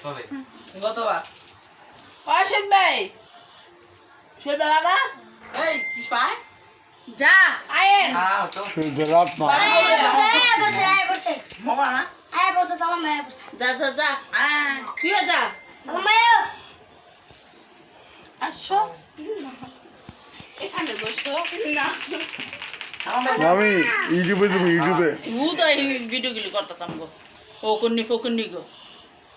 কবে গতবার অসিত ভাই সে বেলা না এই পুষ্পায় যা আয়েন হ্যাঁ তো রাত না মামা না যা যা যা তুই যা আসো এখানে বসো না আমি ইউটিউবে তুমি ইউটিউবে তো এই ভিডিওগুলি করতেছাম গো ফকুন্নি ফকুন্নি গো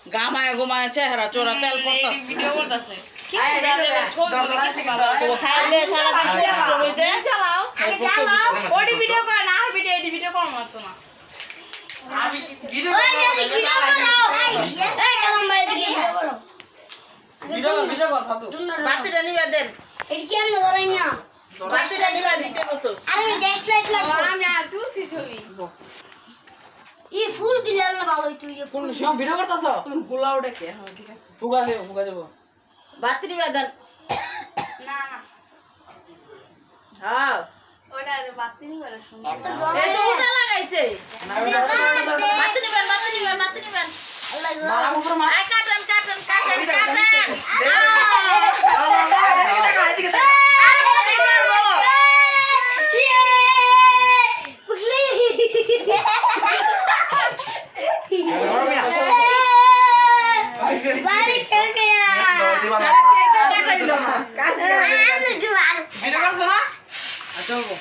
গামায় গোমায় চেহারা চোরা তেল পড়তাছে ভিডিও করতেছে খাইলে সারা দিন কষ্ট হইছে চালাও ওডি ভিডিও করে না আর ভিডিও এডি ভিডিও করো না তো না আমি ভিডিও ভিডিও কর ফাতু বাতিটা নিবা দেন বাতিটা নিবা দিতে মতো আমি আর তুলছি ছবি কোন সময় ভিডিও করতেছো তুমি পোলাও ডেকে হ্যাঁ ঠিক আছে ফুগা দেব বাতি নিবা দেন না না হ্যাঁ ওটা বাতি নি বলে শুনো এই তো উল্টা লাগাইছে না বাতি নিবেন মারা উপরে মারা আই কাটেন ভিডিও করছ না চলবো